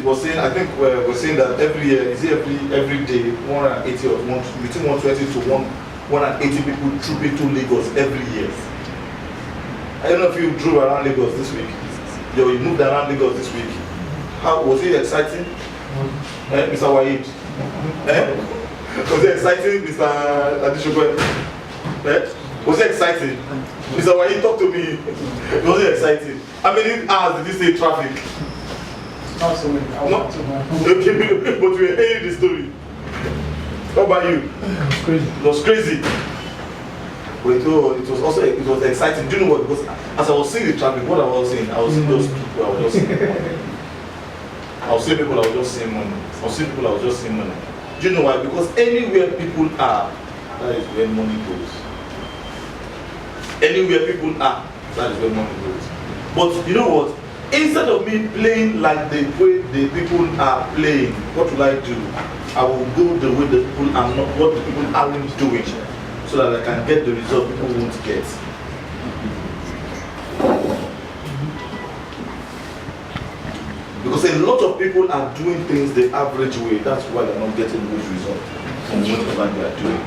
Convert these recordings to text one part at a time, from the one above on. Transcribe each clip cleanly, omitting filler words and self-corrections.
was saying, I think we're saying that every year, is it every day, 180 or between 120 to 180 people troop into Lagos every year. I don't know if you drove around Lagos this week. You moved around Lagos this week. How was it exciting? Mr. Wahid? Was it exciting, Mr. Adishogwe? Was it exciting? Mr. Wahid, talk to me. Was it exciting? How many hours did you stay in traffic? Not so many. Okay, but we were hearing the story. How about you? It was crazy. It was crazy. But it was also exciting. Do you know what? Because as I was seeing the traffic, what I was saying, I was seeing those people. I was just seeing money. I was seeing people. I was just seeing money. I was seeing people. I was just seeing money. Do you know why? Because anywhere people are, that is where money goes. Anywhere people are, that is where money goes. But you know what? Instead of me playing like the way the people are playing, what will I do? I will go the way the people are not, what the people aren't doing, so that I can get the result people won't get. Because a lot of people are doing things the average way. That's why they're not getting good results from whatever they are doing.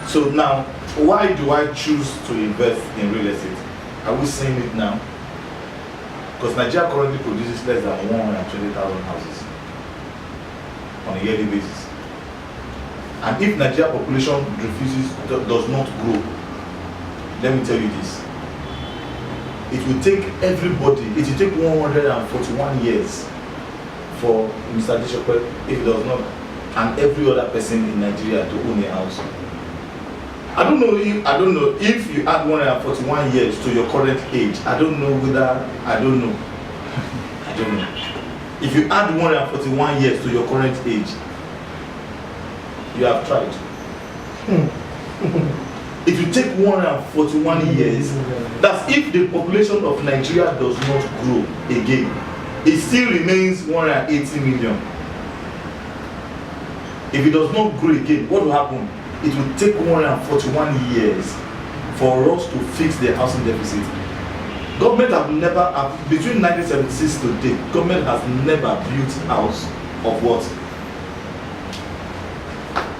So now, why do I choose to invest in real estate? Are we seeing it now? Because Nigeria currently produces less than 120,000 houses on a yearly basis. And if Nigeria population does not grow, let me tell you this. It will take everybody, it will take 141 years for Mr. Adishokwe, if it does not, and every other person in Nigeria to own a house. I don't know if you add 141 years to your current age. I don't know. If you add 141 years to your current age, you have tried. If you take 141 years, that's if the population of Nigeria does not grow again, it still remains 180 million. If it does not grow again, what will happen? It will take 141 years for us to fix the housing deficit. Government have never, between 1976 to date, government has never built house of what?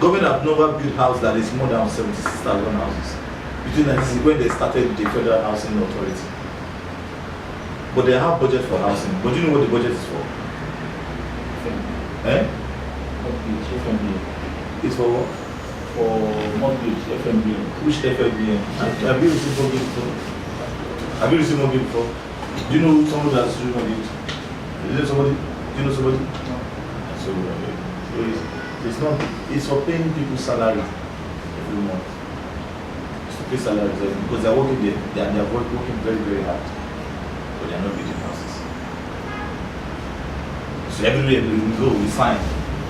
Government have never built house that is more than 76,000 houses. Between 1960 when they started the Federal Housing Authority. But they have budget for housing. But do you know what the budget is for? It's for what? For mortgage, FMBN. Which FMBN? Have you received mortgage before? Have you received mortgage before? Do you know somebody that's received mortgage? Is there somebody? Do you know somebody? No. So it's not. It's for paying people's salary every month. It's to pay salaries because they're working there. They're working very, very hard, but they're not building houses. So everywhere we go, we sign,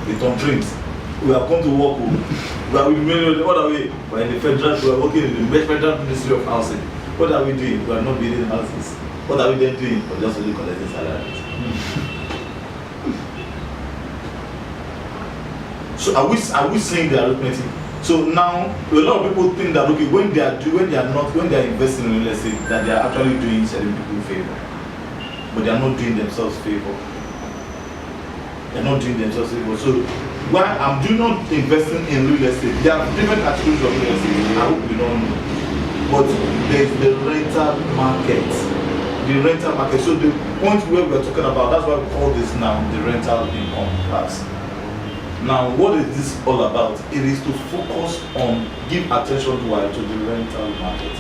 we turn dreams. We have come to work. But we remain what are we? We're in the federal. We are working in the Federal Ministry of Housing. What are we doing? We are not building houses. What are we then doing? We're just only collecting salaries. So are we saying the arithmetic? So now a lot of people think that okay, when they are investing in real estate, that they are actually doing certain people favor, but they are not doing themselves favor. They are not doing themselves favor. So why I'm not investing in real estate? There are different attributes of real estate. I hope you don't know, but there's the rental market. The rental market. So the point where we're talking about, that's why we call this now the rental income class. Now, what is this all about? It is to focus on, give attention to the rental market.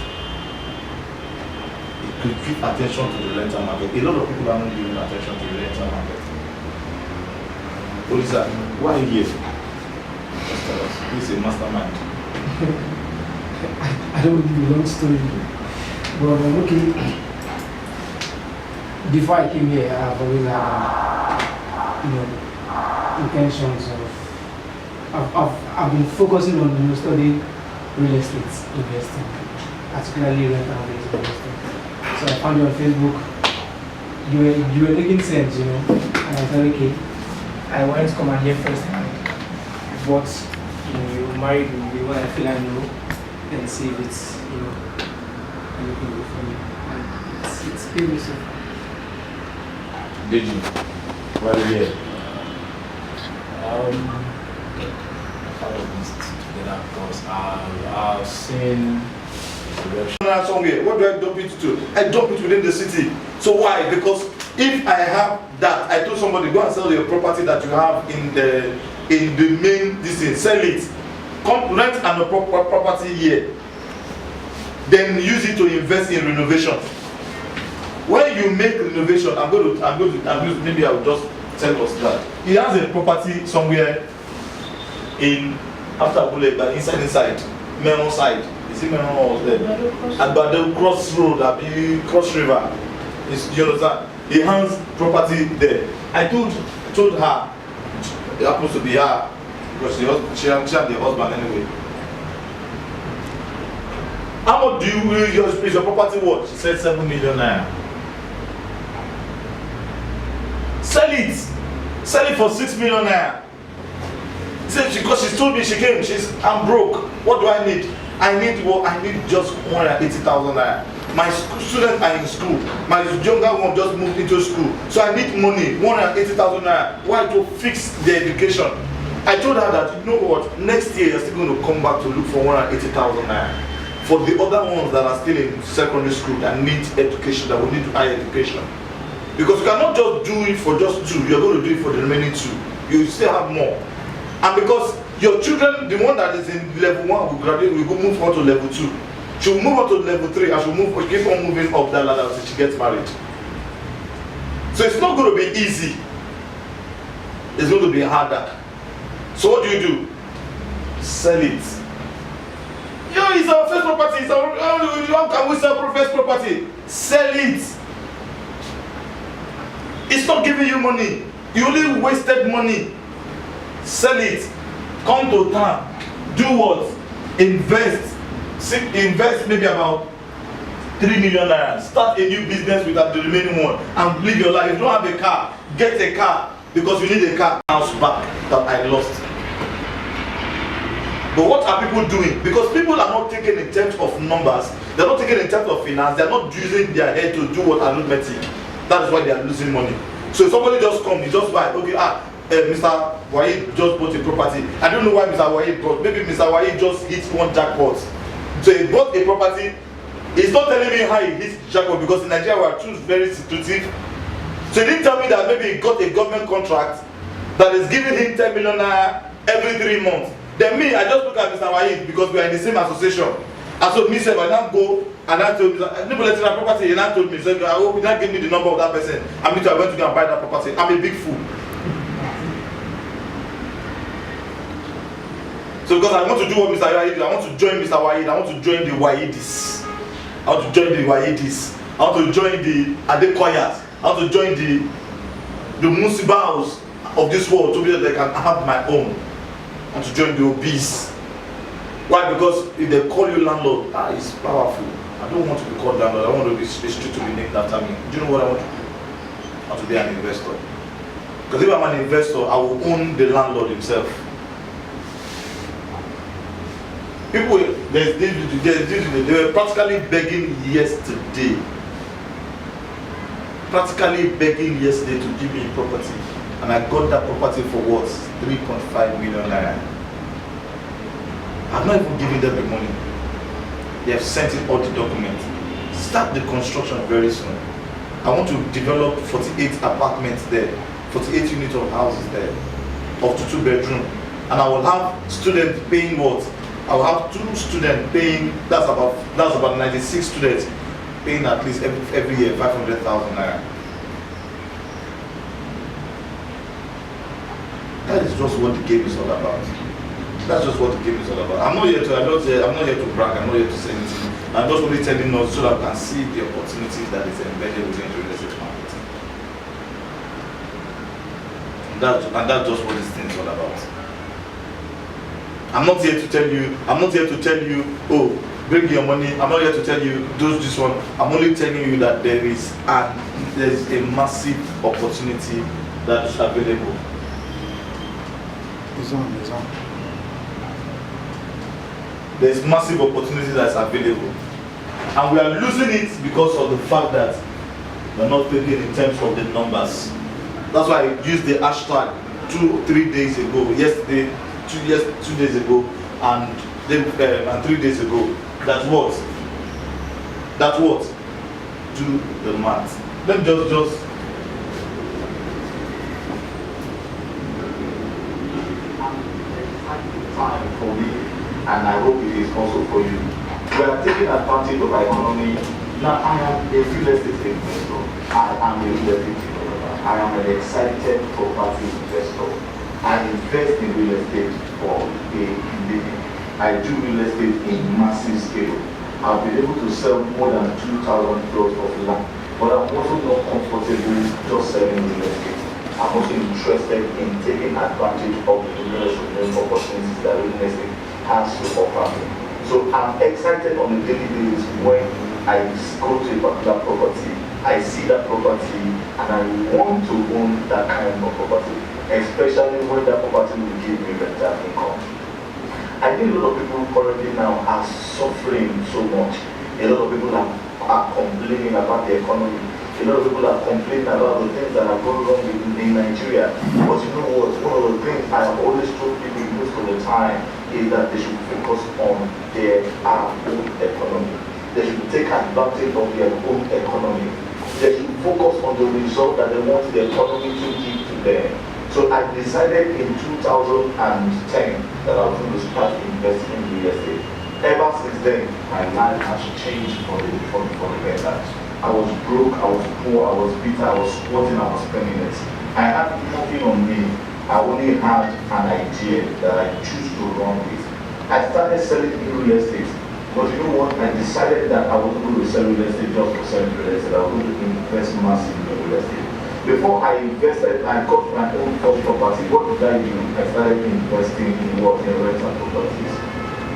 It could give attention to the rental market. A lot of people are not giving attention to the rental market. Olisa, why are you here? Just tell us. He's a mastermind. I don't give you a long story. But okay. Before I came here, I've always had, intentions of I've been focusing on studying real estate investing, particularly rental real estate. So I found you on Facebook. You were making sense, and I thought, okay, I wanted to come and hear first hand. But you married me when I feel I know, and see if it's anything good for me. And it's paid me so far. Did you? Well, yeah. All of this together because I've seen Somewhere, what do I dump it to? I dump it within the city. So why? Because if I have that, I told somebody go and sell your property that you have in the main this thing, sell it, come rent an property here, then use it to invest in renovation. When you make renovation, I'm going to maybe I'll just tell us that he has a property somewhere in after Bule, but inside Meron side. Is it Meron or there? At the crossroad, at the cross river. You understand? He has property there. I told her, it happens to be her because she had the husband anyway. How much do you is your property worth? She said 7 million naira. Sell it for 6 million naira. She said because she told me I'm broke. What do I need? I need just 180,000 naira. My students are in school. My younger one just moved into school. So I need money, 180,000 naira. Why? To fix their education. I told her that, you know what, next year you're still going to come back to look for 180,000 naira. For the other ones that are still in secondary school that need education, that will need higher education. Because you cannot just do it for just 2, you're going to do it for the remaining 2. You still have more. And because your children, the one that is in level 1 will graduate, will move on to level 2. She will move on to level 3 and she will keep on moving up that ladder until she gets married. So it's not going to be easy. It's going to be harder. So what do? Sell it. Yo, it's our first property. How can we sell first property? Sell it. It's not giving you money. You only wasted money. Sell it. Come to town. Do what? Invest maybe about 3 million naira. Start a new business with the remaining one and live your life. If you don't have a car, get a car because you need a car. House back that I lost. But what are people doing? Because people are not thinking in terms of numbers, they're not thinking in terms of finance, they're not using their head to do what arithmetic. That is why they are losing money. So if somebody just comes, he just buy, okay, Mr. Wahid just bought a property. I don't know why Mr. Wahid bought. Maybe Mr. Wahid just hit one jackpot. So he bought a property. He's not telling me how he hit jackpot because in Nigeria we are too very secretive. So he didn't tell me that maybe he got a government contract that is giving him 10 million naira every 3 months. Then me, I just look at Mr. Wahid because we are in the same association. And so me said, I now go and I told me, nobody let that property. And I told me, so I hope you not give me the number of that person. I mean, I went to go and buy that property. I'm a big fool. So because I want to do what Mr. Wahid did, I want to join Mr. Wahid, I want to join the Wahidis. I want to join the Wahidis. I want to join the Adekoyas. I want to join the Musibas of this world to be that they can have my own. I want to join the obese. Why? Because if they call you landlord, it's powerful. I don't want to be called landlord. I want to be street to be named after me. Do you know what I want to do? I want to be an investor. Because if I'm an investor, I will own the landlord himself. People, they were practically begging yesterday. Practically begging yesterday to give me a property. And I got that property for what? 3.5 million naira. I'm not even giving them the money. They have sent in all the documents. Start the construction very soon. I want to develop 48 apartments there, 48 units of houses there, up to 2 bedroom. And I will have students paying what? I will have 2 students paying, that's about 96 students paying at least every year 500,000 naira. That is just what the game is all about. That's just what the game is all about. I'm not here to brag, I'm not here to say anything. I'm just only telling us so that we can see the opportunities that is embedded within the real estate market. And that's just what this thing is all about. I'm not here to tell you, oh, bring your money. I'm not here to tell you, do this one. I'm only telling you that there is a massive opportunity that is available. It's on. There's massive opportunity that's available. And we are losing it because of the fact that we're not thinking in terms of the numbers. That's why I used the hashtag 3 days ago, yesterday, 2 days ago, and 3 days ago. That what? Do the math. Let me just. Time for me, and I hope it is also for you. We are taking advantage of our economy. Now I am a real estate investor. I am a real estate developer. I am an excited property investor. I invest in real estate for a living. I do real estate in massive scale. I've been able to sell more than 2,000 plots of land, but I'm also not comfortable just selling real estate. I'm also interested in taking advantage of the numerous opportunities that real estate has to offer me. So I'm excited on a daily basis when I go to a particular property, I see that property, and I want to own that kind of property, especially when that property will give me rental income. I think a lot of people currently now are suffering so much. A lot of people are complaining about the economy. A lot of people are complaining about the things that are going wrong in Nigeria. But you know what? One of the things I have always told people most of the time is that they should focus on their own economy. They should take advantage of their own economy. They should focus on the result that they want the economy to give to them. So I decided in 2010 that I was going to start investing in real estate. Ever since then, my life has changed for the better. I was broke, I was poor, I was bitter, I was squatting, I was spending it. I had nothing on me. I only had an idea that I choose to run with. I started selling real estate, but you know what? I decided that I wasn't going to sell real estate just for selling real estate. I was going to invest massively in real estate. Before I invested, I got my own first property. What did I do? I started investing in rental properties.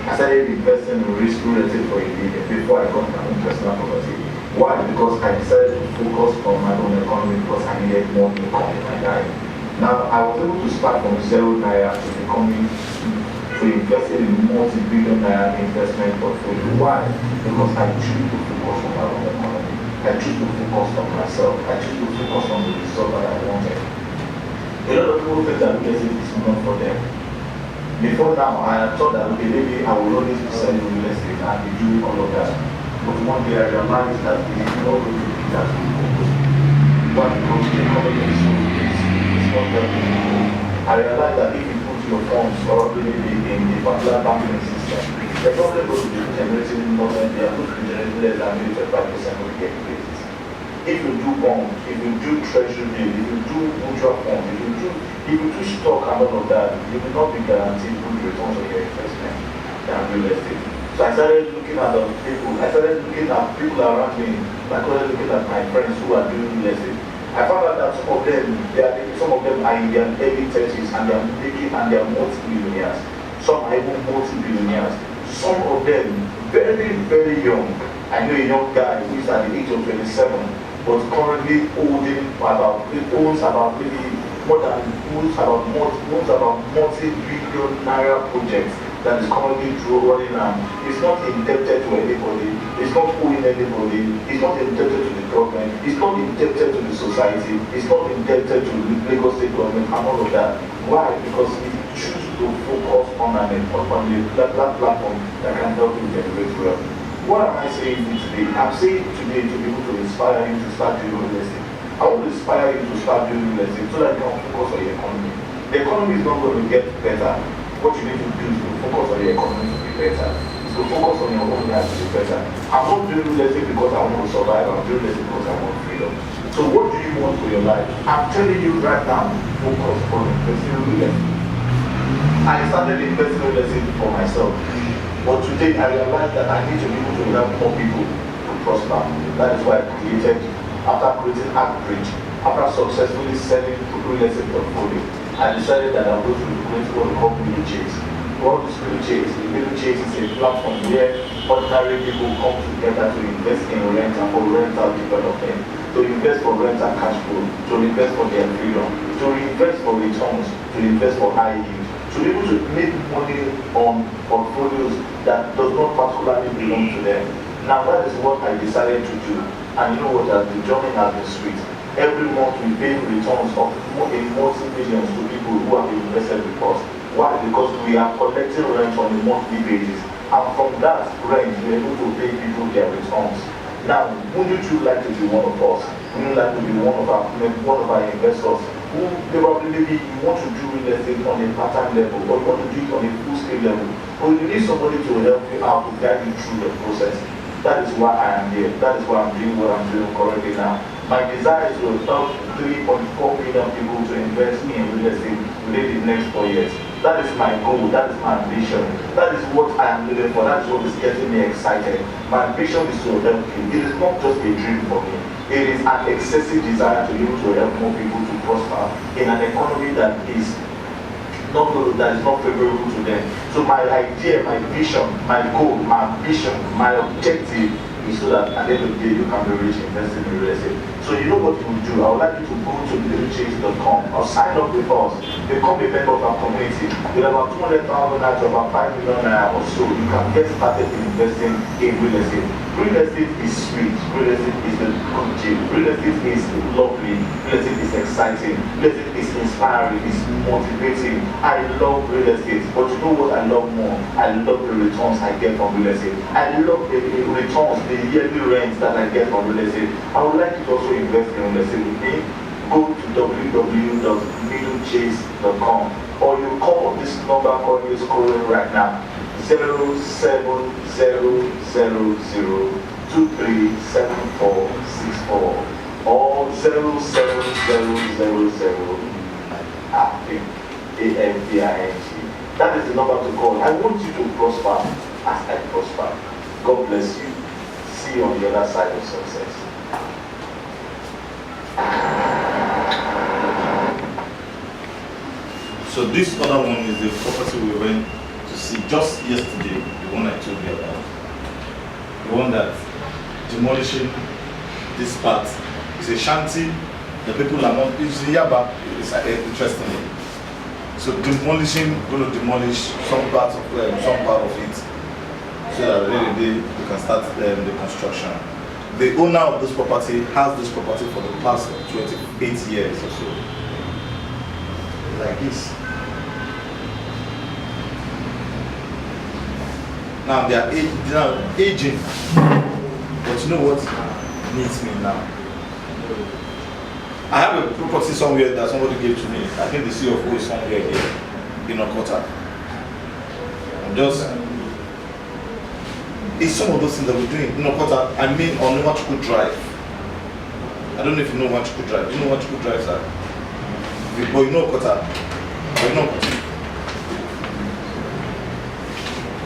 I started investing in real estate for a living before I got my own personal property. Why? Because I decided to focus on my own economy because I needed more income in my life. Now, I was able to start from 0 naira to investing in multi-billion naira investment portfolio. Why? Because I choose to focus on my own economy. I choose to focus on myself. I choose to focus on the result that I wanted. A lot of people think that real estate is not for them. Before now, I thought that okay, maybe I will always be selling real estate and be doing all of that. But one day I realized that it is not going to be that way. But because the economy is not helping people, I realized that if you put your funds probably in the particular banking system, they're probably going to be generating more than they are going to be generating less than maybe 25% of the daily basis. If you do bonds, if you do treasury bill, if you do mutual funds, if you do stock and all of that, you will not be guaranteed good returns on your investment than real estate. So I started looking at the people, I started looking at people around me, I started looking at my friends who are doing real estate. I found out that some of them are in their early 30s and they are making and they are multi-billionaires. Some are even multi-billionaires. Some of them very, very young. I know a young guy who is at the age of 27, but currently owns about multi-billion naira projects that is currently running now. It's not indebted to anybody, it's not owing anybody, it's not indebted to the government, it's not indebted to the society, it's not indebted to the Lagos State government and all of that. Why? Because it chooses to focus on that platform that can help you generate wealth. What am I saying today? I'm saying today to be able to inspire you to start doing real estate. I want to inspire you to start doing real estate so that you can focus on the economy. The economy is not going to get better. What you need to do is to focus on the economy to be better. It's to focus on your own life to be better. I'm not doing real estate because I want to survive. I'm doing real estate because I want freedom. So what do you want for your life? I'm telling you right now, focus on investing in real estate. I started investing in real estate for myself. But today I realized that I need to be able to help more people to prosper. That is why I created, after creating Artbridge, after successfully selling real estate portfolio, I decided that I'm going to create what we call Village Chase. What is Village Chase? Village Chase is a platform where ordinary people come together to invest in rental for rental development, to invest for rental cash flow, to invest for their freedom, to invest for returns, to invest for high yield, to be able to make money on portfolios that does not particularly belong to them. Now that is what I decided to do. And you know what, the journey has been sweet. every month we pay returns of in multi-millions to people who have invested with us. Why? Because we are collecting rent on a monthly basis, and from that rent we are able to pay people their returns. Now, wouldn't you like to be one of us? Wouldn't you like to be one of our investors who probably maybe you want to do real estate on a part-time level, or you want to do it on a full-scale level, but you need somebody to help you out, to guide you through the process. That is why I am here. That is why I'm doing what I'm doing currently now. My desire is to help 3.4 million people to invest in real estate within the next 4 years. That is my goal. That is my ambition. That is what I am living for. That is what is getting me excited. My ambition is to help you. It is not just a dream for me. It is an excessive desire to be able to help more people to prosper in an economy that is not favorable to them. So my idea, my vision, my goal, my ambition, my objective is so that at the end of the day you can be rich investing in real estate. So you know what you will do. I would like you to go to littlechains.com or sign up with us, become a member of our community. With about 200,000 naira to about 5 million naira or so, you can get started in investing in real estate. Real estate is sweet. Real estate is the good deal. Real estate is lovely. Real estate is exciting. Real estate is inspiring. It's motivating. I love real estate, but you know what I love more? I love the returns I get from real estate. I love the returns, the yearly rents that I get from real estate. I would like you to also invest in real estate with me. Go to www.middlechase.com, or you call this number currently scrolling right now, 0700237464 or 07000 AMPING. That is the number to call. I want you to prosper as I prosper. God bless you. See you on the other side of success. So this other one is the property we went to see just yesterday, the one I told you about. The one that demolishing this part is a shanty. The people are not, it's a yaba, it's interesting. So demolishing, going to demolish some part of it, so that at the end of the day we can start the construction. The owner of this property has this property for the past 28 years or so. Like this. Now they are aging, but you know what needs me now? I have a property somewhere that somebody gave to me. I think the CFO is somewhere here in Okota. It's some of those things that we're doing in Okota. I mean on Nwachukwu Drive. I don't know if you know Nwachukwu Drive. Do you know Nwachukwu Drive, sir? But you know Okota. But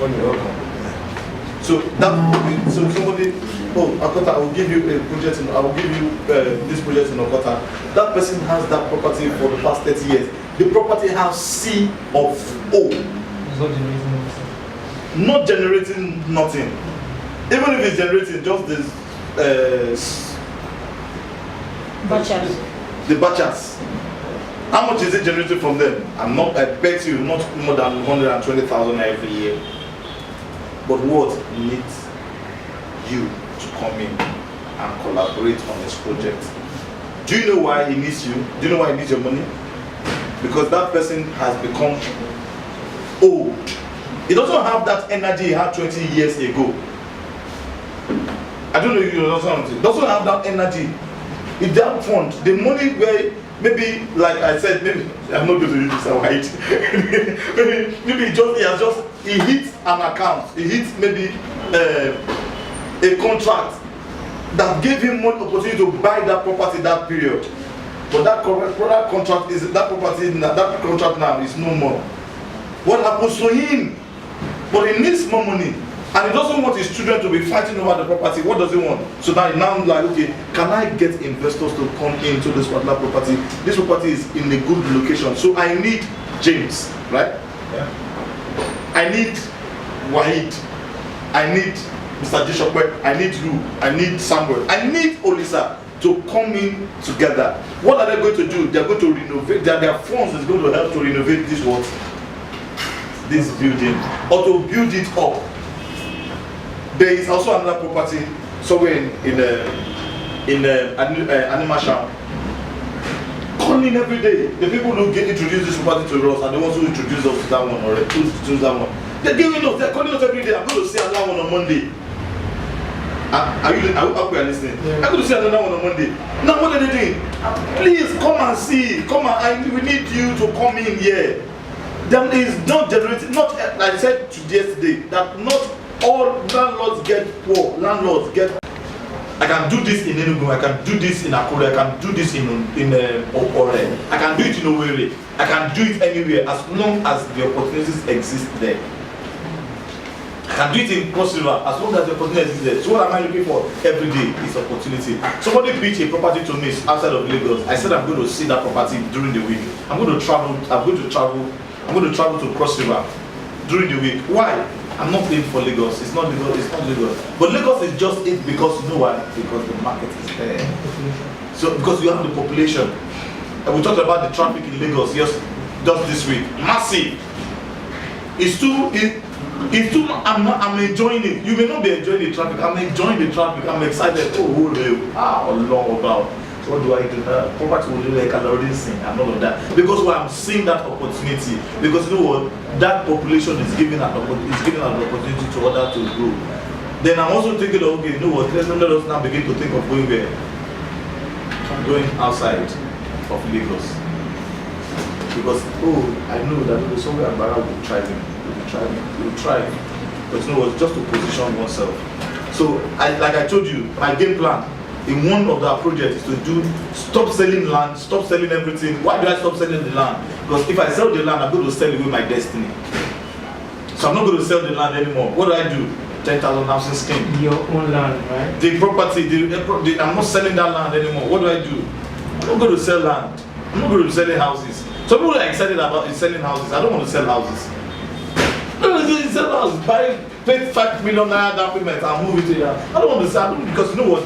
you know Okota. So somebody, Okota, I will give you a project. I will give you this project in Okota. That person has that property for the past 30 years. The property has C of O. Not generating nothing. Even if it's generating just this, the batches. How much is it generated from them? I bet you not more than 120,000 every year. But what needs you to come in and collaborate on this project? Do you know why he needs you? Do you know why he needs your money? Because that person has become old. He doesn't have that energy he had 20 years ago. I don't know if you understand. He doesn't have that energy. If that fund, the money where maybe, like I said, maybe I'm not going to use this white. maybe he hits an account. He hits maybe a contract that gave him more opportunity to buy that property that period. But that contract now is no more. What happens to him? But he needs more money, and he doesn't want his children to be fighting over the property. What does he want? So now like, okay, can I get investors to come into this particular property? This property is in a good location, so I need James, right? Yeah. I need Wahid. I need Mr. Jishokwe. I need you. I need Samuel. I need Olisa to come in together. What are they going to do? They are going to renovate. Their funds is going to help to renovate this what? This building, or to build it up. There is also another property somewhere in Animasha coming every day. The people who get introduced this property to us and the ones who introduce us to that one or introduce that one, they're giving us, they're calling us every day. I'm going to see another one on Monday. I hope you are listening. Yeah. I'm going to see another one on Monday. Now what are they doing? Please come and see. Come and we need you to come in here. Then is not generating, not like I said yesterday, that not all landlords get poor. Landlords get. I can do this in Enugu, I can do this in Akure, I can do this in Okore, I can do it in Owerri, I can do it anywhere as long as the opportunities exist there. I can do it in Cross River as long as the opportunity exists there. So what am I looking for every day is opportunity. Somebody pitched a property to me outside of Lagos. I said I'm going to see that property during the week. I'm going to travel to Cross River during the week. Why? I'm not paying for Lagos. It's not Lagos. But Lagos is just it because you know why? Because the market is there. So because you have the population. And we talked about the traffic in Lagos just this week. Massive. I'm enjoying it. You may not be enjoying the traffic. I'm enjoying the traffic. I'm excited. Oh Lord, about. So what do I do now? Property will do like an audience and all of that. Because I'm seeing that opportunity. Because you know what? That population is giving an opportunity to others to grow. Then I'm also thinking of, okay, you know what? Let us now begin to think of going where? Going outside of Lagos. Because I know that somewhere Agbara will try me. Will try. But you know what? Just to position oneself. So like I told you, my game plan in one of our projects is to stop selling land, stop selling everything. Why do I stop selling the land? Because if I sell the land, I'm going to sell away my destiny. So I'm not going to sell the land anymore. What do? 10,000 housing scheme. Your own land, right? The property, I'm not selling that land anymore. What do? I'm not going to sell land. I'm not going to be selling houses. Some people are excited about selling houses. I don't want to sell houses. No, sell houses. Pay 5 million naira down payment and move it here. I don't want to sell because you know what?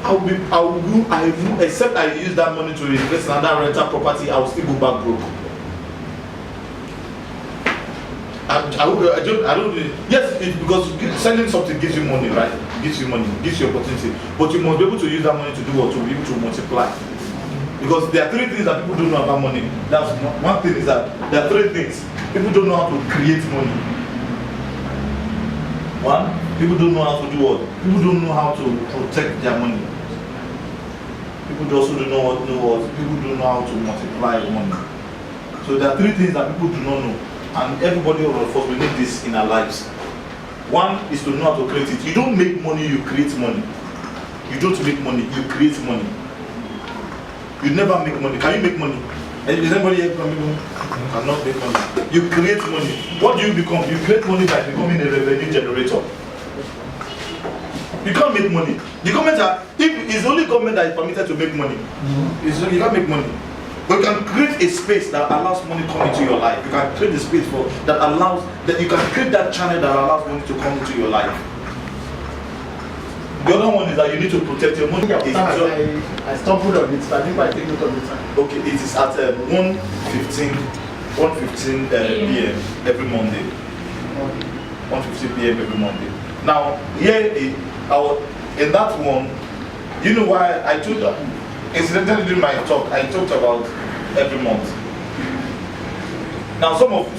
I will, except I use that money to invest in another rental property, I will still go back broke. I don't. Yes, because selling something gives you money, right? Gives you money, gives you opportunity. But you must be able to use that money to do what? To be able to multiply. Because there are three things that people don't know about money. That's one thing is that there are three things. People don't know how to create money. One, people don't know how to do what? People don't know how to protect their money. People also don't know what? People don't know how to multiply money. So there are three things that people do not know. And everybody of us, we need this in our lives. One is to know how to create it. You don't make money, you create money. You don't make money, you create money. You never make money. Can you make money? Is anybody here making money? You cannot make money. You create money. What do you become? You create money by becoming a revenue generator. You can't make money. The government it's only government that is permitted to make money. You can't make money. But you can create a space that allows money to come into your life. You can create a space that you can create that channel that allows money to come into your life. The other one is that you need to protect your money. I stumbled on it, but I think I take note of it. Okay, it is at 1:15 p.m. every Monday. 1:15 p.m. every Monday. Now, here in that one, you know why I told you? Incidentally, during my talk, I talked about every month. Now, some people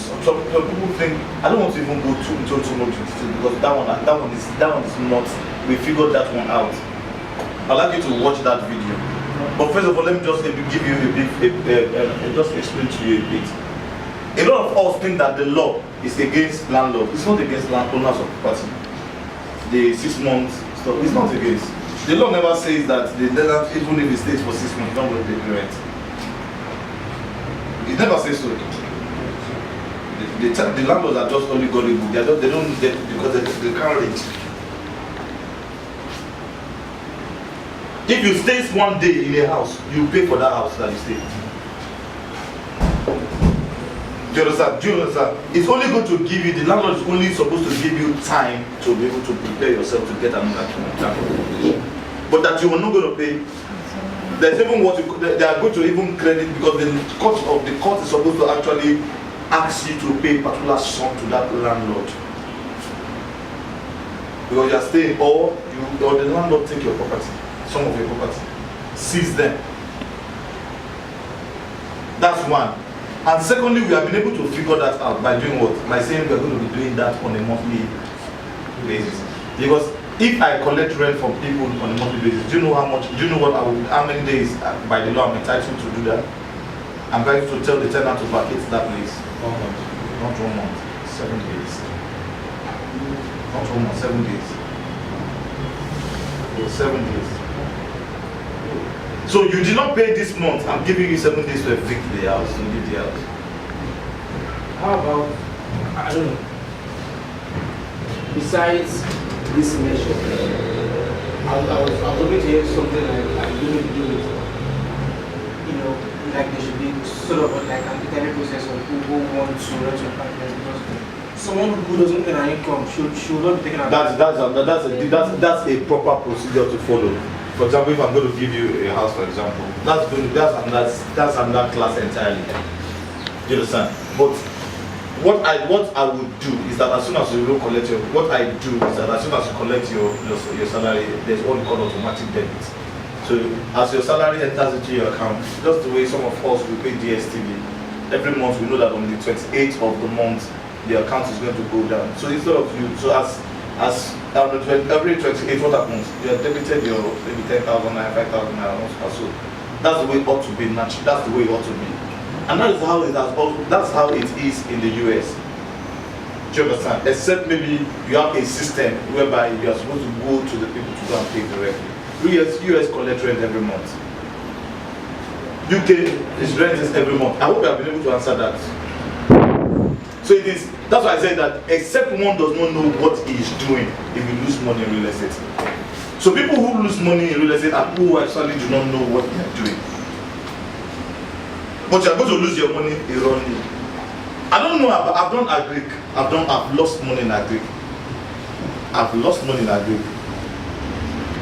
think I don't want to even go into too much detail because that one is not. We figured that one out. I'd like you to watch that video. But first of all, let me just give you just explain to you a bit. A lot of us think that the law is against landlord. It's not against landowners of property. The 6 months stuff, it's not against. The law never says that the tenant, even if it stays for 6 months, don't pay the rent. It never says so. The landlords are just only gullible. They don't get because they can't reach. If you stay 1 day in a house, you pay for that house that you stay. Do you understand? It's only going to give you, the landlord is only supposed to give you time to be able to prepare yourself to get another accommodation. But that you are not going to pay. There's even they are going to even credit because the court is supposed to actually ask you to pay a particular sum to that landlord. Because you are staying or the landlord take your property. Some of your property, seize them. one. And secondly, we have been able to figure that out by doing what? By saying we are going to be doing that on a monthly basis. Because if I collect rent from people on a monthly basis, do you know how much? Do you know how many days by the law I'm entitled to do that? I'm going to tell the tenant to vacate that place. 1 month, not 1 month, 7 days. Not 1 month, 7 days. 7 days. So you did not pay this month. I'm giving you 7 days to evict the house, to leave the house. How about, I don't know, besides this measure, I was hoping to hear something like you need to do with, like there should be sort of like an internet process of people who want to rent your apartment, because someone who doesn't earn an income should not be taken advantage. That's a proper procedure to follow. For example, if I'm going to give you a house, for example, that's another class entirely. Do you understand? But what I would do is that as soon as you don't collect your, what I do is that as soon as you collect your salary, there's what we call automatic debit. So as your salary enters into your account, just the way some of us we pay DSTV, every month we know that on the 28th of the month the account is going to go down. So instead of you, so as every 28, what happens? You have debited your maybe 10,000 naira, 5,000 naira, or so. That's the way it ought to be natural. That's the way it ought to be, and that is how it has. That's how it is in the US. Do you understand? Except maybe you have a system whereby you are supposed to go to the people to go and pay directly. US collect rent every month. UK is rent is every month. I hope I have been able to answer that. So it is. That's why I said that except one does not know what he is doing, if you lose money in real estate. So people who lose money in real estate are people who actually do not know what they are doing. But you are going to lose your money erroneously. I don't know. I've done agric. I've lost money in agric. I've lost money in agric.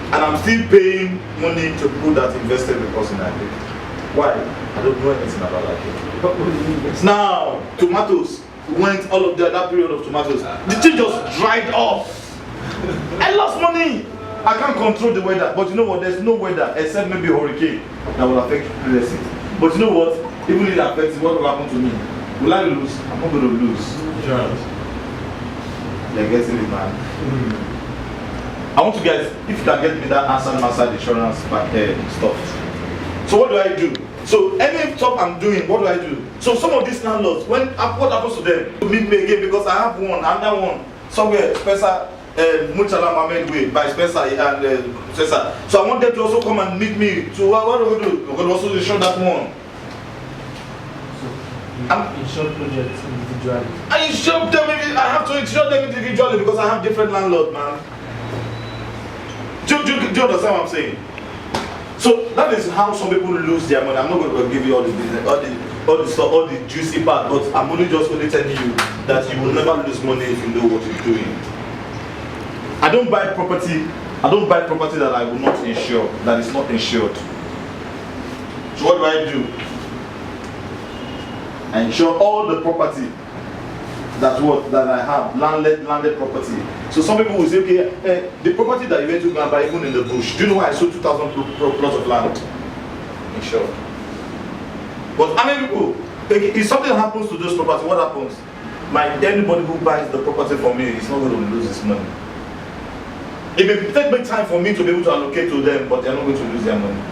And I'm still paying money to people that invested with us in agric. Why? I don't know anything about agric. Now, tomatoes went all of that period of tomatoes. The thing just dried up. I lost money. I can't control the weather. But you know what? There's no weather except maybe a hurricane that will affect real estate. But you know what? Even if it affects, what will happen to me? Will I lose? I'm not going to lose. Insurance. They're getting it, man. I want to get, if you can get me that answer insurance stuff. So what do I do? So any talk I'm doing, what do I do? So some of these landlords, what happens to them? To meet me again because I have another one somewhere, Spencer, Muchala Mohammed Way by Spencer and Spencer. So I want them to also come and meet me. So what do we do? We're going to also insure that one. Insure projects individually. I insure them. I have to insure them individually because I have different landlords, man. Do you understand what I'm saying? So that is how some people lose their money. I'm not going to give you all the business, all the juicy part, but I'm only telling you that you will never lose money if you know what you're doing. I don't buy property that I will not insure, that is not insured. So what do? I insure all the property that I have, landed property. So some people will say, okay, the property that you went to go and buy, even in the bush, do you know why I sold 2,000 plots of land? Insured. But how many people, if something happens to those properties, what happens? Anybody who buys the property from me is not going to lose his money. It may take me time for me to be able to allocate to them, but they're not going to lose their money.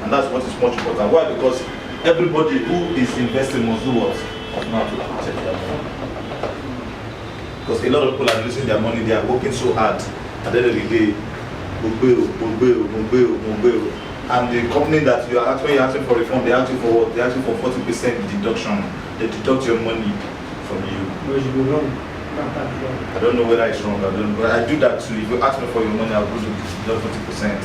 And that's what is much important. Why? Because everybody who is investing must do what? Must know how to protect their money. Because a lot of people are losing their money, they are working so hard. At the end of the day, and the company that you are asking for refund, they're asking for what? They're asking for 40% deduction. They deduct your money from you. But you be wrong. I don't know whether it's wrong. I don't know. But I do that too. If you ask me for your money, I'll go to deduct 40%.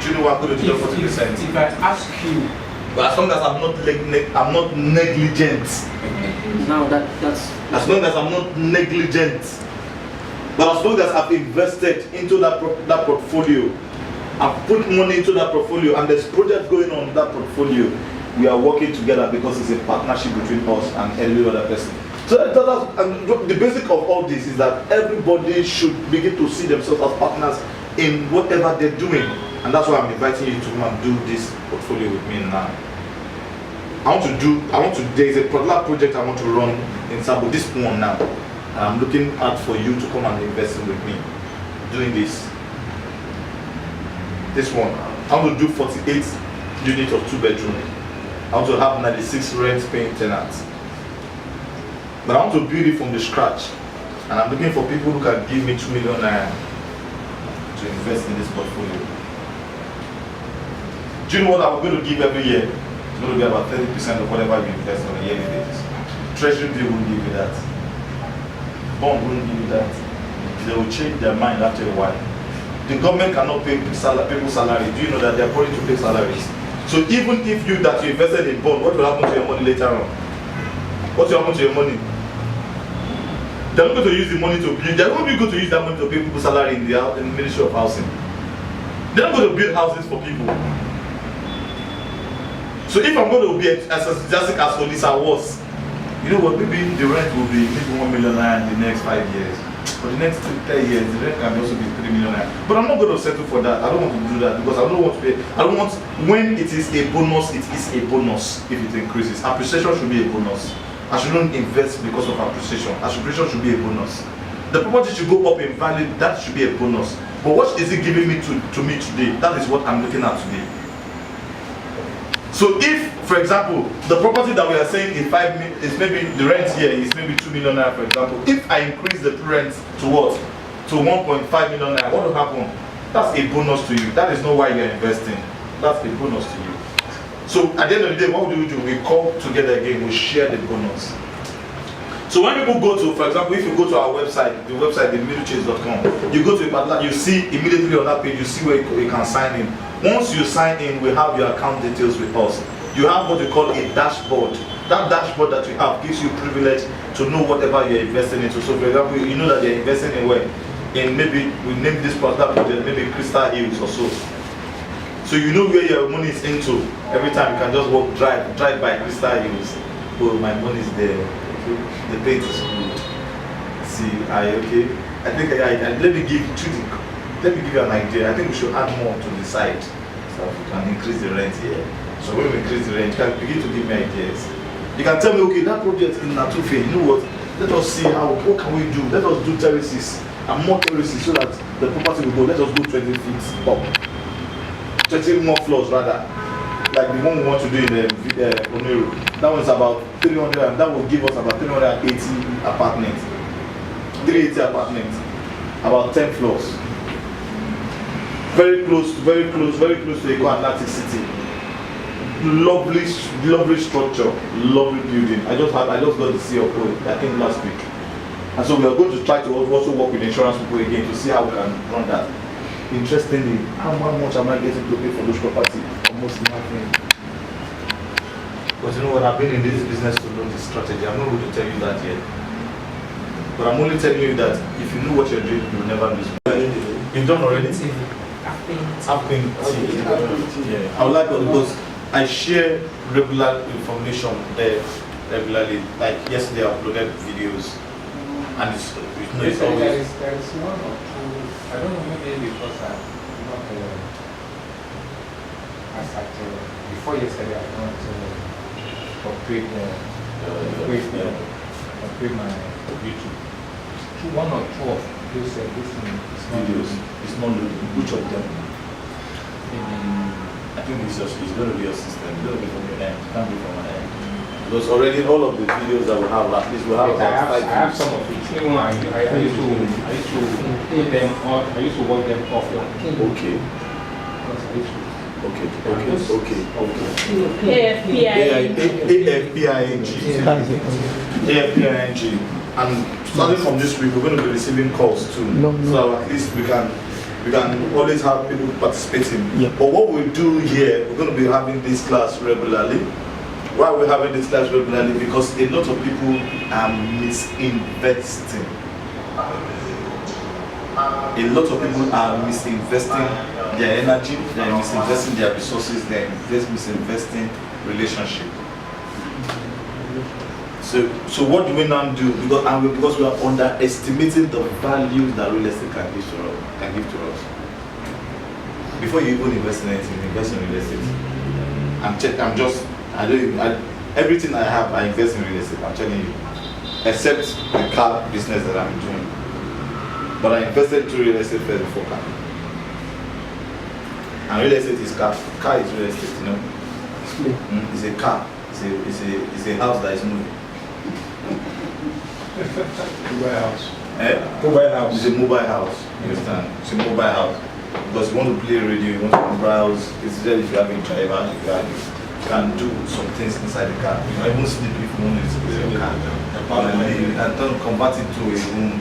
Do you know what I'm going to deduct 40%? If I ask you, but as long as I'm not negligent. now that's as long as I'm not negligent. But as long as I've invested into that portfolio, I've put money into that portfolio, and there's projects going on in that portfolio, we are working together because it's a partnership between us and every other person. So the basic of all this is that everybody should begin to see themselves as partners in whatever they're doing. And that's why I'm inviting you to come and do this portfolio with me now. there is a particular project I want to run in Sabo, this one now. And I'm looking out for you to come and invest in with me, doing this. This one, I want to do 48 units of 2-bedroom. I want to have 96 rent-paying tenants. But I want to build it from the scratch. And I'm looking for people who can give me 2 million naira to invest in this portfolio. Do you know what I'm going to give every year? It's going to be about 30% of whatever you invest on a yearly basis. Treasury bill won't give you that. Bond won't give you that. They will change their mind after a while. The government cannot pay people's salary. Do you know that they are probably to pay salaries? So even if you invested in bond, what will happen to your money later on? What will happen to your money? They're not going to use the money to build. They're not going to use that money to pay people's salary in the Ministry of Housing. They're not going to build houses for people. So if I'm going to be as enthusiastic as Olisa was, you know what? Maybe the rent will be maybe 1 million naira in the next 5 years. For the next 10 years, the rent can also be 3 million naira. But I'm not going to settle for that. I don't want to do that because I don't want to pay. I don't want, when it is a bonus, it is a bonus if it increases. Appreciation should be a bonus. I shouldn't invest because of appreciation. Appreciation should be a bonus. The property should go up in value, that should be a bonus. But what is it giving me to me today? That is what I'm looking at today. So if, for example, the property that we are saying is maybe the rent here is maybe 2 million naira, for example. If I increase the rent to what? To 1.5 million naira, what will happen? That's a bonus to you. That is not why you are investing. That's a bonus to you. So at the end of the day, what do? We come together again, we share the bonus. So when people go to, for example, if you go to our website, the website, themiddlechase.com, you go to a particular, you see immediately on that page, you see where you can sign in. Once you sign in, we have your account details with us. You have what we call a dashboard. That dashboard that you have gives you privilege to know whatever you're investing into. So for example, you know that you're investing in where? In maybe, we name this particular project, maybe Crystal Hills or so. So you know where your money is into. Every time you can just drive by Crystal Hills. Oh, my money is there. Okay. The paint is good. See, okay. I think let me give you an idea. I think we should add more to the site so we can increase the rent here. So when we increase the rent, you can begin to give me ideas. You can tell me, okay, that project in Natufe, you know what? Let us see what can we do? Let us do terraces and more terraces so that the property will go. Let us go 20 feet up. 20 more floors rather. Like the one we want to do in the Onero. That one's about 300, and that will give us about 380 apartments. 380 apartments. About 10 floors. Very close to Eko Atlantic City. Lovely structure, lovely building. I just got the CFO, I think last week. And so we are going to try to also work with insurance people again to see how we can run that. Interestingly, how much am I getting to pay for those property? Almost nothing. Because you know what, I've been in this business to know this strategy. I'm not going to tell you that yet. But I'm only telling you that if you know what you're doing, you will never lose. You've done already? I've been yeah. I would like to, because I share regular information there regularly. Like yesterday I uploaded videos and it's always there is one or two, I don't know, maybe because I'm not before yesterday I don't upgrade my YouTube. One or two of those videos. It's not loading. Which of them? I think it's going to be your system. It's going to be from your end. It can't be from my end. Because already all of the videos that we have, at least we have about 5 I have some of it. I used to put them on. I used to work them offline. Okay. AFPING. And starting from this week, we're going to be receiving calls too. So at least we can always have people participating. Yeah. But what we do here, we're going to be having this class regularly. Why are we having this class regularly? Because a lot of people are misinvesting. A lot of people are misinvesting their energy, they're misinvesting their resources, they're misinvesting relationship. So what do we now do? Because we are underestimating the value that real estate can give to us. Before you even invest in anything, invest in real estate. everything I have, I invest in real estate. I'm telling you, except the car business that I'm doing. But I invested to real estate first before car. And real estate is car. Car is real estate, you know. It's a car. It's a house that is moving. Mobile house. Mobile house. It's a mobile house. You understand? It's a mobile house. Because you want to play radio, you want to browse. It's there if you have a driver, you can do some things inside the car. You might even sleep if you want to sleep in your car. And don't convert it to a room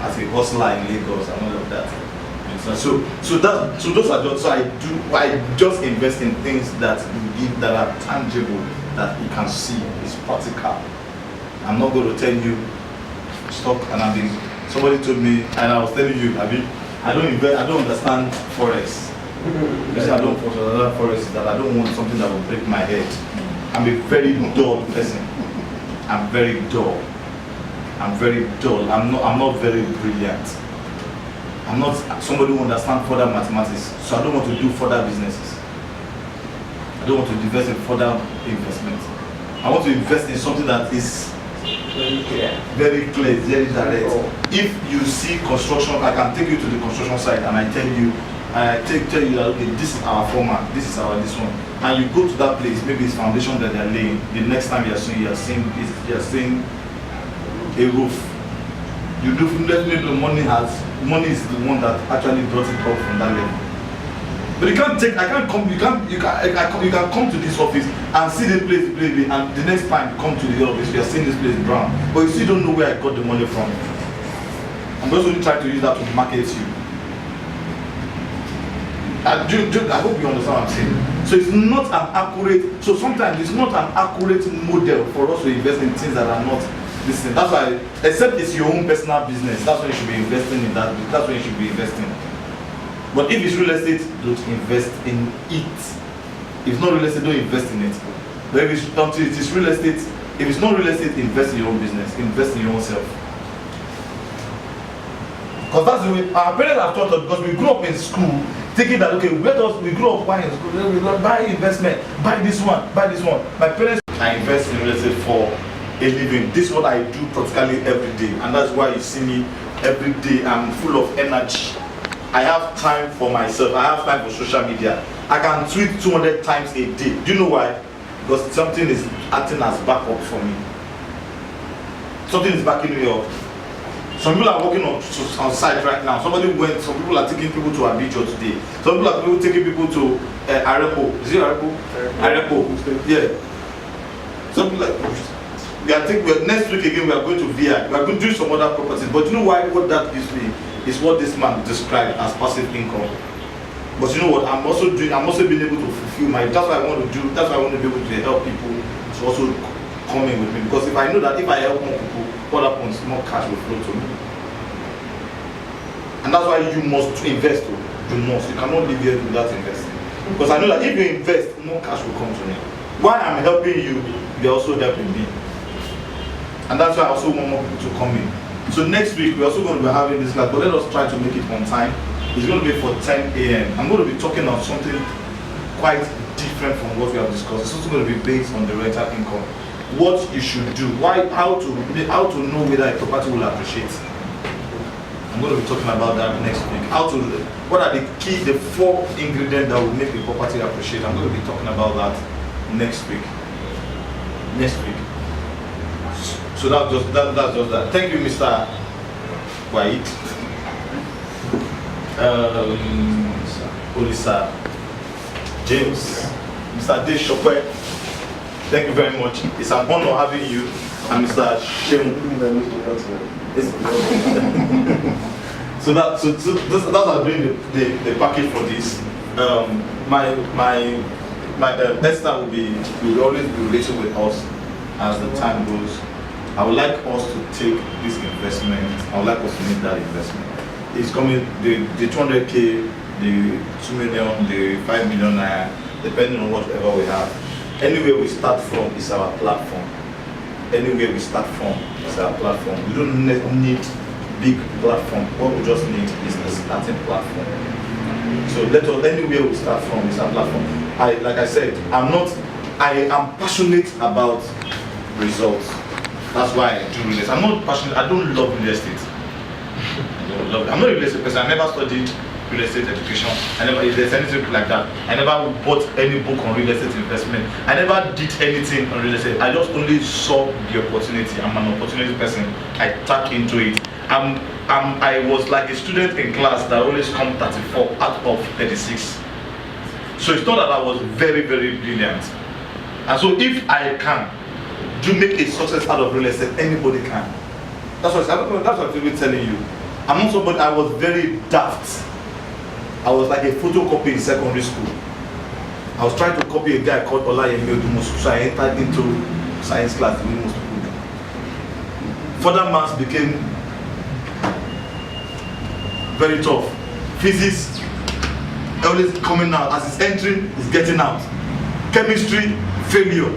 as a hustler in Lagos and all of that. So those are just, I just invest in things that are tangible, that you can see, it's practical. I'm not going to tell you stop, and somebody told me, and I was telling you, I don't understand forex. You see, I don't understand forex, that I don't want something that will break my head. I'm a very dull person. I'm very dull. I'm not very brilliant. I'm not somebody who understands further mathematics, so I don't want to do further businesses. I don't want to invest in further investments. I want to invest in something that is very clear, very direct. If you see construction, I can take you to the construction site and I tell you that okay, this is our format, this is our this one, and you go to that place, maybe it's foundation that they're laying. The next time you're seeing a roof. You definitely know money is the one that actually brought it up from that level. But you can come to this office and see the place, and the next time you come to the office, you are seeing this place brown, but you still don't know where I got the money from. I'm just only trying to use that to market you. I hope you understand what I'm saying. So it's not an accurate. So sometimes it's not an accurate model for us to invest in things that are not. Listen, that's why, except it's your own personal business, that's when you should be investing in that. That's when you should be investing. But if it's real estate, don't invest in it. If it's not real estate, don't invest in it. But if it's until it is real estate, if it's not real estate, invest in your own business, invest in your own self. Because that's the way our parents have taught us, because we grew up in school thinking that okay, we grew up buying school, we buy investment, buy this one. My parents, I invest in real estate for a living. This is what I do practically every day, and that's why you see me every day. I'm full of energy. I have time for myself. I have time for social media. I can tweet 200 times a day. Do you know why? Because something is acting as backup for me. Something is backing me up. Some people are working on site right now. Some people are taking people to Abidjan today. Some people are taking people to Arepo. Is it Arepo? Arepo. Yeah. Some people next week again we are going to VI. We are going to do some other properties. But you know why? What that gives me is what this man described as passive income. But you know what? I'm also being able to fulfill my. That's what I want to do. That's why I want to be able to help people to also come in with me. Because if I know that if I help more people, what happens? More cash will flow to me. And that's why you must invest. You must. You cannot live here without investing. Because I know that if you invest, more cash will come to me. While I'm helping you, you're also helping me. And that's why I also want more people to come in. So next week, we're also going to be having this class, but let us try to make it on time. It's going to be for 10 a.m. I'm going to be talking on something quite different from what we have discussed. It's also going to be based on the rental income. What you should do, how to know whether a property will appreciate. I'm going to be talking about that next week. What are the 4 ingredients that will make the property appreciate? I'm going to be talking about that next week. So that's just that. Thank you, Mr. White. Olisa, James, Mr. De Chopin. Thank you very much. It's an honor having you, and Mr. Shem. So that's doing the package for this. My Esther will always be related with us as the time goes. I would like us to take this investment. I would like us to make that investment. It's coming, the 200K, the 2 million, the 5 million, depending on whatever we have. Anywhere we start from is our platform. Anywhere we start from is our platform. We don't need big platform. What we just need is a starting platform. So anywhere we start from is our platform. Like I said, I'm not I am passionate about results. That's why I do real estate. I'm not passionate. I don't love real estate. I don't love it. I'm not a real estate person. I never studied real estate education. I never, if there's anything like that, I never bought any book on real estate investment. I never did anything on real estate. I just only saw the opportunity. I'm an opportunity person. I tap into it. I was like a student in class that always come 34 out of 36. So it's not that I was very, very brilliant. And so if I can do make a success out of real estate, anybody can. That's what I'm really telling you. I'm not somebody, I was very daft. I was like a photocopy in secondary school. I was trying to copy a guy called Olayemi Odumosu, so I entered into science class the way most people do. Further maths became very tough. Physics, always coming out. As it's entering, it's getting out. Chemistry, failure.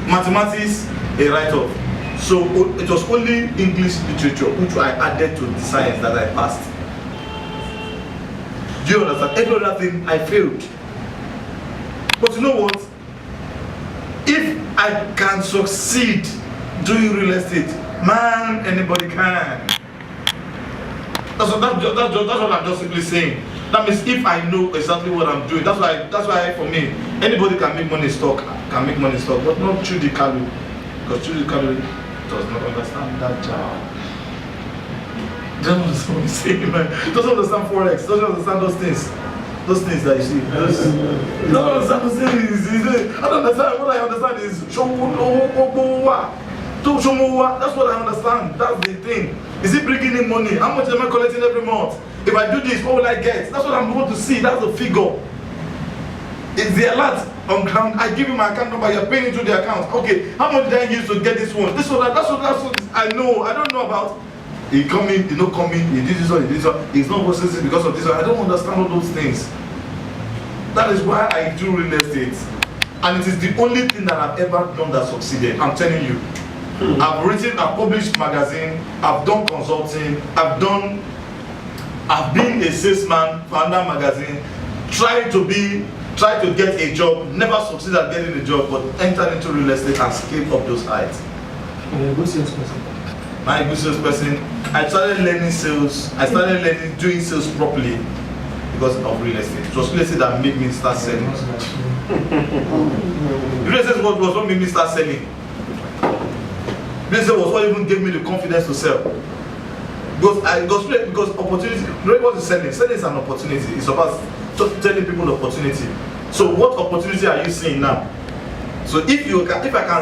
Mathematics, a write-off. So it was only English literature which I added to the science that I passed. Do you understand? Every other thing I failed. But you know what? If I can succeed doing real estate, man, anybody can. That's what I'm just simply saying. That means if I know exactly what I'm doing, that's why for me, anybody can make money in stock, but not Chudi Kalu, because Chudi Kalu does not understand that job. Doesn't understand what he's saying, man. Doesn't understand forex. Doesn't understand those things. Those things that you see. Doesn't understand those things. I don't understand. What I understand is that's what I understand. That's the thing. Is it bringing in money? How much am I collecting every month? If I do this, what will I get? That's what I'm going to see. That's the figure. It's the alert on ground. I give you my account number. You're paying into the account. Okay, how much did I use to get this one? This one. That's what I know. I don't know about. He coming, he not coming. He did this one. He did this one. He's not processing because of this one. I don't understand all those things. That is why I do real estate, and it is the only thing that I've ever done that succeeded. I'm telling you. I've written, I've published magazine, I've done consulting, I've been a salesman for another magazine, tried to get a job, never succeeded at getting a job, but entered into real estate and scaled up those heights. You're a good salesperson. I'm a good salesperson. I started learning sales, I started learning doing sales properly because of real estate. It was real estate that made me start selling. Real estate was what made me start selling. Real estate was what even gave me the confidence to sell. Because opportunity, what is selling? Selling is an opportunity. It's about just telling people the opportunity. So what opportunity are you seeing now? So if I can